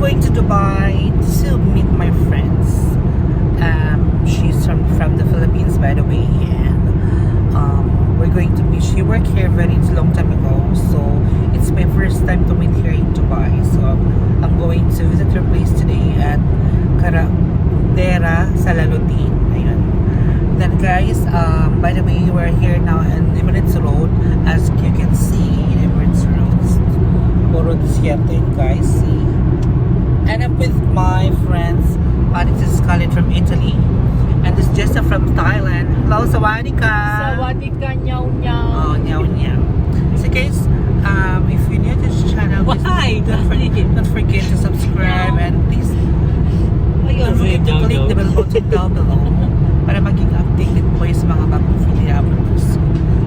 going to Dubai to meet my friends. She's from the Philippines, by the way, and we're going to meet. She worked here very long time ago, so it's my first time to meet her in Dubai. So I'm going to visit her place today at Dera Salaluddin. Ayun. Then guys, by the way, we're here now in Emirates Road. As you can see, Emirates Road. Puro desierto yun, guys. See? And I'm with my friends. This is Scarlett from Italy. And this is Jessa from Thailand. Hello, Sawadika! Sawadika, nyaw nyaw. Oh, nyaw nyaw. So guys, if you're new to this channel, please don't forget to subscribe and please don't forget to click the bell button down below para maging updated po yung mga bagong video na upload ko. So,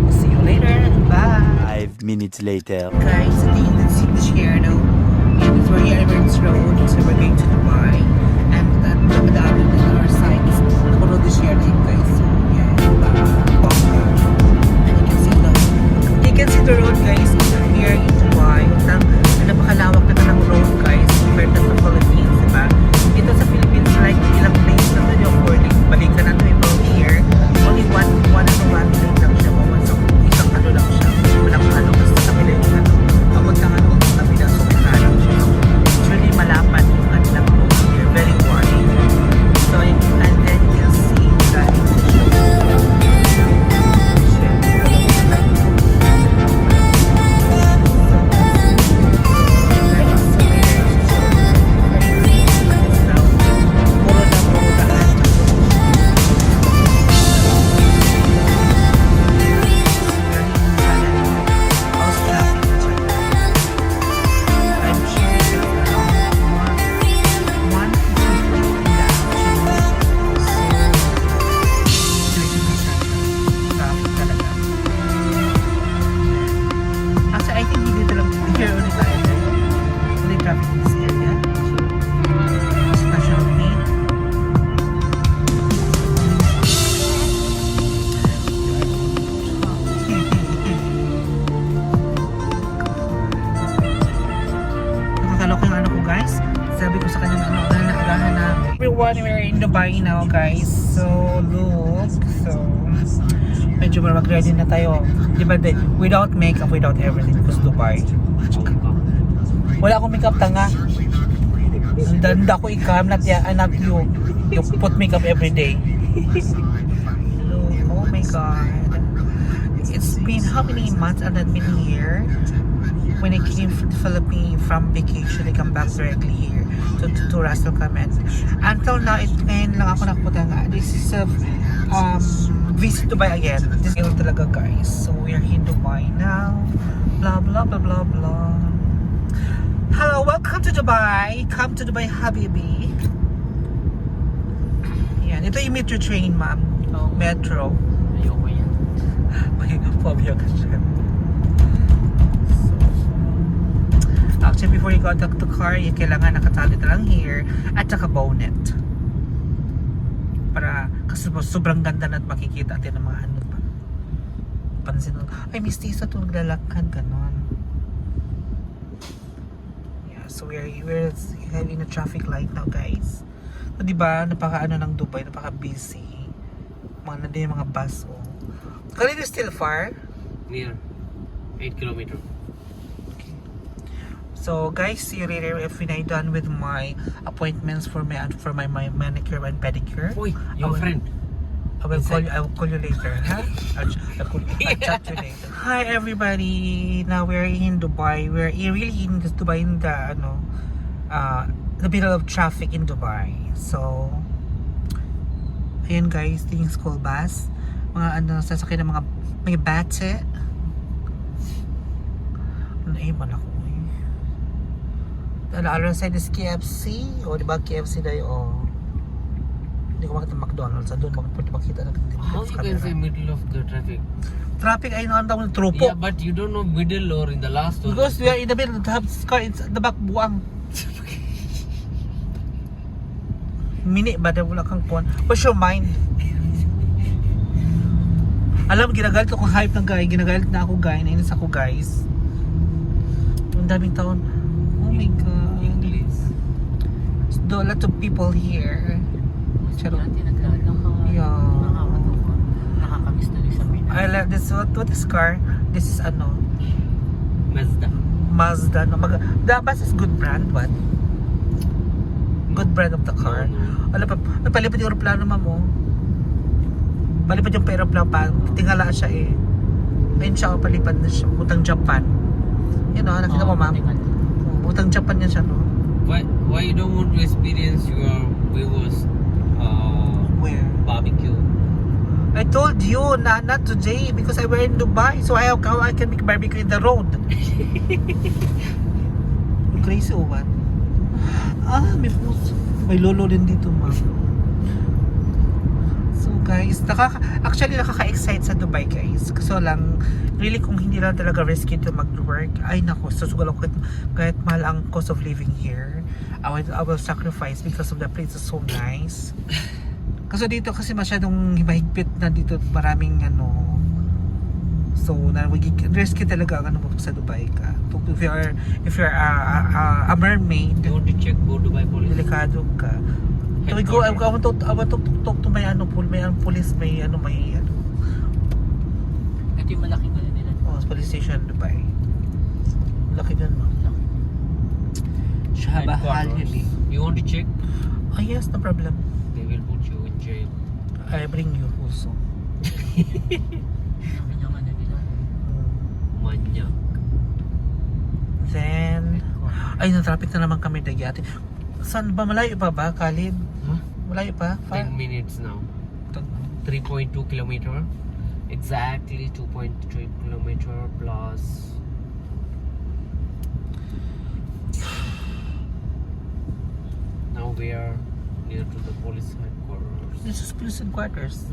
see you later. Bye! 5 minutes later. Guys, you can see the share now. And we're here at Emirates Road, so we're going to Dubai. And the other on our side is puro the share na yun, guys. So, yeah. And you can see the road, guys, here in Dubai. Napakalawak na ng road, guys, compared to sa Philippines, diba? Ito sa Philippines, like ilang place na doon yung boarding. Balikan na doon from here. Only one lane lang siya. Isang ano lang siya. Walang ano, basta sa kabila yung ano. Pagod ng ano, sa kabila, so may lang siya. It's really malapad yung kanilang road here. Very wide. So, and then you can see that everyone, we're in Dubai now, guys. So, look. So, medyo mag-ready na tayo. Diba, without makeup, without everything, because Dubai. Wala akong makeup, tanga. Danda ko ikam, not you. You put makeup every day. Look, oh my God. It's been how many months I've been here? When I came from the Philippines from vacation, I come back directly here to Ras Al Khaimah. Until now, ngayon lang ako nakapunta nga. This is a visit Dubai again. This is talaga, guys. So we are in Dubai now. Blah blah blah blah blah. Hello, welcome to Dubai. Come to Dubai, Habibi. Yan, ito yung metro train, ma'am. Oh. Metro. Ayoko yan. May phobia ka siya. Actually, before you go to the car, yung kailangan nakatali na lang here at saka bonnet. Para, kasi sobrang ganda na at makikita natin ng mga ano pa. Pansin mo, ay mistisa ito, naglalakad, ganon. Yeah, so we're having a traffic light now, guys. So, diba, napaka-ano ng Dubai, napaka-busy. Mga nandun yung mga bus, oh. Kanina still far? Near 8 kilometer. So guys, see you later if when I done with my appointments for my manicure and pedicure. Uy, your friend. I will call you later, huh? I'll chat you later. Hi everybody. Now we're in Dubai. We're really in Dubai in the middle of traffic in Dubai. So ayun guys, tingin school bus. Mga sasakyan ng mga bate. Ano man ako. Other side is KFC. O, diba KFC na yun? Hindi ko makita McDonald's. Doon makita na. How you can say middle of the traffic? Traffic ay naman daw ng trupo. Yeah, but you don't know middle or in the last one. Because we are in the middle of the car. It's the back buwang. Mini ba? Wala kang kuwan. What's your mind? Alam, ginagalit ako hype ng guy. Ginagalit na ako guy. Nainis ako guys. Ang daming taon. Oh my God. English. a lot of people here. Charot. Yeah. Nakakamiss na rin sa Pinas. I love this. What is car? This is ano? Mazda. Mazda. No? The bus is good brand. What? Good brand of the car. Wala pa. Palipad yung aeroplano, ma'am, oh. Palipad yung aeroplano pa. Tingala siya eh. Ayun siya, oh, palipad na siya. Butang Japan. Yun, oh. Nakita mo, ma'am? Butang Japan yan siya, no? Why you don't want to experience your viewers Where? barbecue? I told you, not today because I were in Dubai. So how I can make barbecue in the road? Crazy o what? May puso. May lolo din dito, ma'am. So guys, actually nakaka-excite sa Dubai, guys. Kaso lang, really kung hindi lang talaga risky to mag-work, ay nako, susugal ako kahit mahal ang cost of living here. I will sacrifice because of the place is so nice. Kasi dito kasi masyadong mahigpit na dito, maraming ano. So, risky talaga ang ano mo sa Dubai ka. If you're a mermaid, You want to check go Dubai police? delikado ka. So I want to talk to may ano police, may ano. Ito yung malaking ano nila. Oh, police station Dubai. Laki din, no? Shaba Headquarters. Halili. You want to check? Yes, no problem. They will put you in jail. I bring you also. Yung ano nila. Manyak. Then, ay, na-traffic na naman kami dagati. Saan ba? Malayo pa ba, Khalid? Huh? Malayo pa? 10 minutes now. 3.2 kilometer. Exactly 2.3 kilometer plus. Now we are near to the police headquarters. This is police headquarters.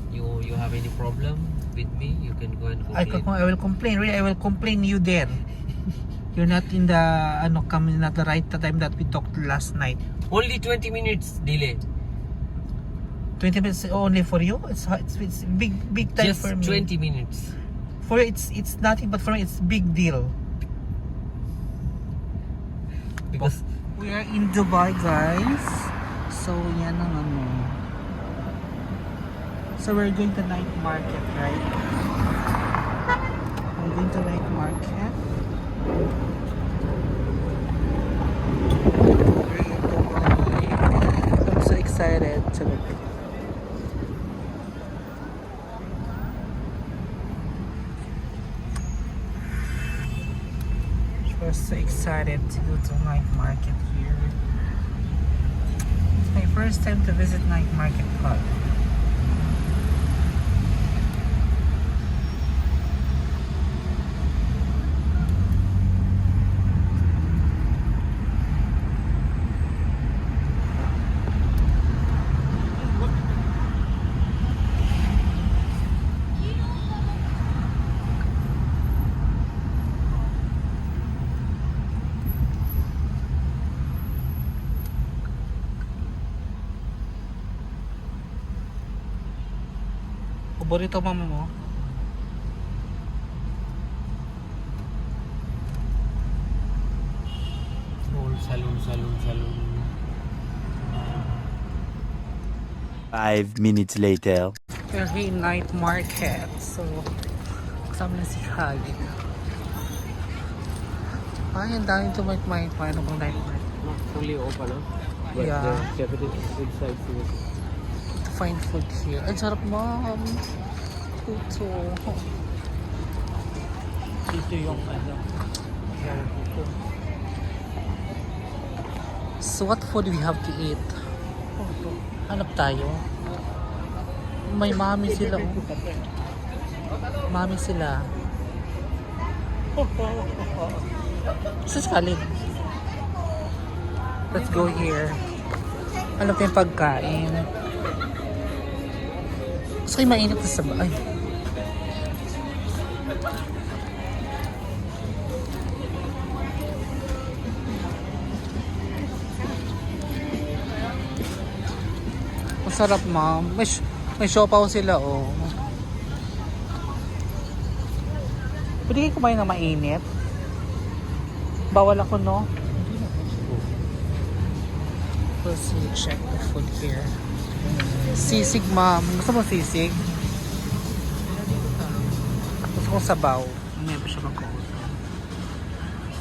You have any problem with me? You can go and I will complain. Really, I will complain you then. You're not in the coming at the right time that we talked last night. Only 20 minutes delay. 20 minutes only for you? It's big time Just for me. 20 minutes. For you, it's nothing, but for me it's big deal. Because We are in Dubai, guys. So yan ang ano. So we're going to night market, right? We're going to night market. We're in Dubai. I'm so excited to look. We're so excited to go to night market here. It's my first time to visit night market hall. Paborito mama mo? Salon. 5 minutes later. We're in night market. So, kasama na si Khalid. Ay, ang dami to night market. Paano bang night market? Not fully open, huh? But Yeah. the cafeteria inside is To find food here. Ay, sarap ma'am. Puto. Dito yung ano. So, what food we have to eat? Hanap tayo. May mami sila. Oh. Mami sila. Sa Khalid. Let's go here. Hanap yung pagkain. Gusto kayo mainit sa ay. Masarap, ma'am. May siopaw sila, oh. Pwede kayo kumain na mainit? Bawal ako, no? proceed check the food here. Sisig, ma'am. Gusto mo sisig? Gusto ko sabaw. May pa siya magkukuha.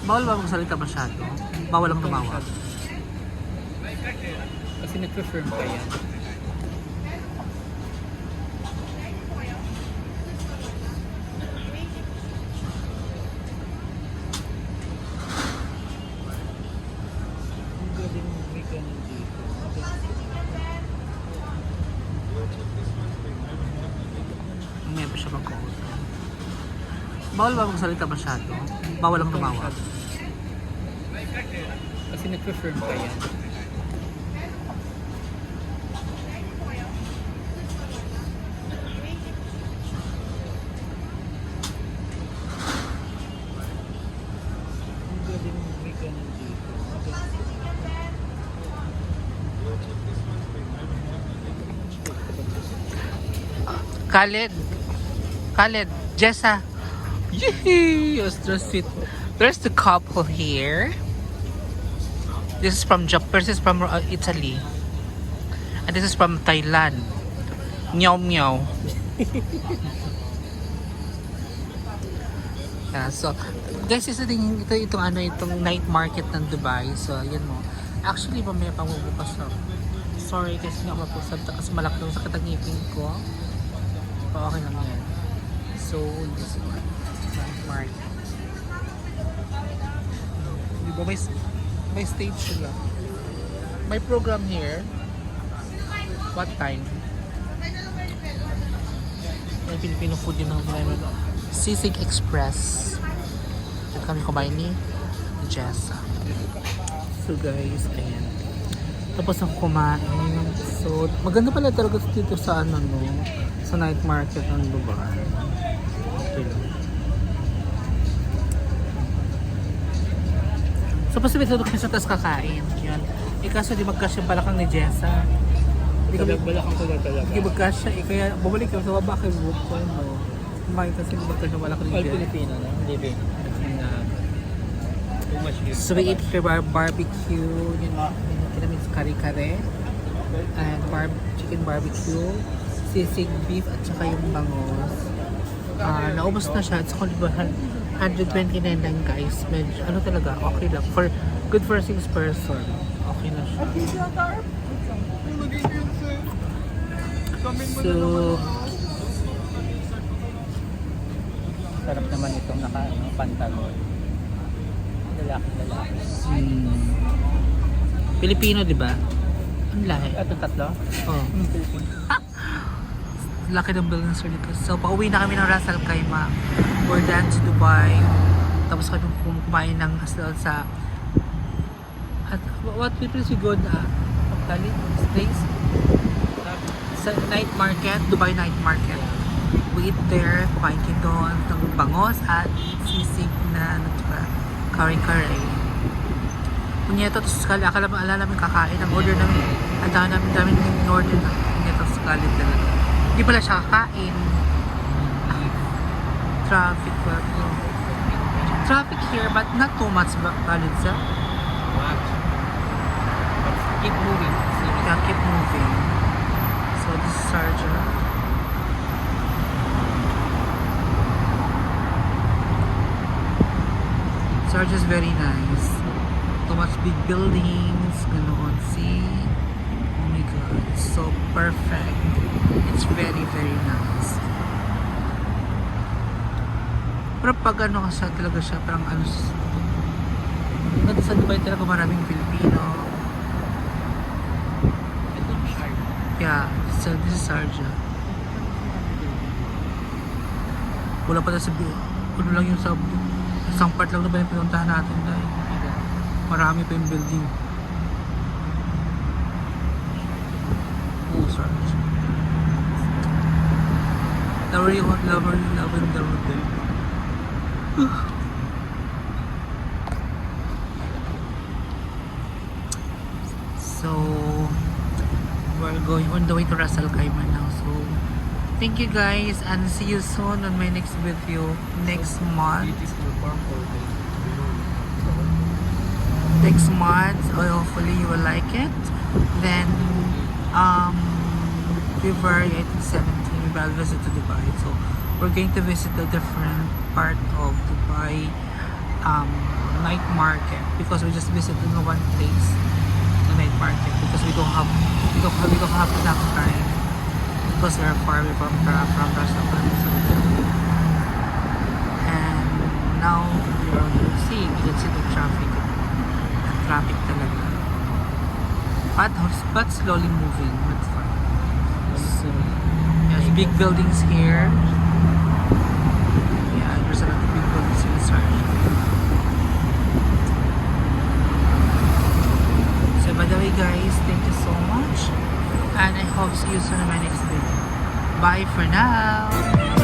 Bawal ba magsalita masyado? Bawal lang tumawa. Kasi nag-confirm pa yan. Ang galing mo, may ganun dito. May pa siya magkukuha. Bawal ba magsalita masyado? Bawal lang tumawa. Kasi nag-confirm pa yan. Ang galing mo, may ganun dito. Khaled, Jessa. Yee! There's the couple here. This is from Japan. This is from Italy. And this is from Thailand. Meow meow. Yeah, so guys, itong night market ng Dubai. So ayan mo. Actually, mamaya pa bubukas ako. Sorry kasi hindi ako mapusad kasi malaki yung sakit ang ngipin ko. So okay lang yan. So this is night market. Diba may stage sila. May program here. What time? May Filipino food yun ng Sisig Express. At kami kumain ni Jessa. So guys, ayan. Tapos ako kumain. So, maganda pala talaga dito sa ano no, sa night market ng Dubai. Okay lang. So, posible ito kami sa taas kakain. Yan. Eh kaso di magkasya balakang ni Jessa. Hindi kami Balakang ko na talaga. hindi magkasya. Eh kaya bumalik kami sa baba kay Buko. No? Kumain kasi di magkasya balakang ni All Jessa. Filipino na, living. Too much here. So we eat here barbecue, you know, namin kare-kare, and chicken barbecue, sisig beef, at saka yung bangus. Naubos na siya, at saka 129 lang guys. Medyo, ano talaga, okay lang. Good for 6 person. Okay na siya. So, Sarap naman itong pantalon. Lalaki. Filipino, di ba? Ang lahi. Itong tatlo? Oh. Filipino. Laki ng building sa likod. So, pauwi na kami ng Ras Al Khaimah. We're done to Dubai. Tapos kami kumain ng sa at what people we go na place sa night market, Dubai night market. We eat there, kumain kayo doon ng bangos at sisig na kare-kare. Punyeto to skali, alala namin kakain. Ang order namin, ang dami in order na punyeto to skali talaga. Hindi pala siya kakain. Traffic here, but not too much valid sa. Keep moving. Yeah, keep moving. So this is Sharjah. Sharjah is very nice. Too much big buildings, ganoon. See? Oh my god, it's so perfect. It's very, very nice. Pero pag ano siya, talaga siya, parang ano, sa Dubai talaga maraming Filipino. Yeah, so this is Sharjah. Wala pala sa ano lang yung sa isang part lang na ba yung pinuntahan natin dahil marami pa yung building. Oh, Sharjah. Lover the hotel. So we're going on the way to Ras Al Khaimah now. So thank you guys and see you soon on my next video next month. next month. Hopefully you will like it. Then February 17, we'll visit to Dubai. So we're going to visit a different part of Dubai night market, because we just visited in one place, the night market, because we don't have enough time, because we are far away from Ras Al Khaimah. And now we can see the traffic. Traffic talaga. But slowly moving. That's fine. So, there's big buildings here. Yeah, there's a lot of big buildings in this area. So, by the way guys, thank you so much. And I hope to see you soon in my next video. Bye for now.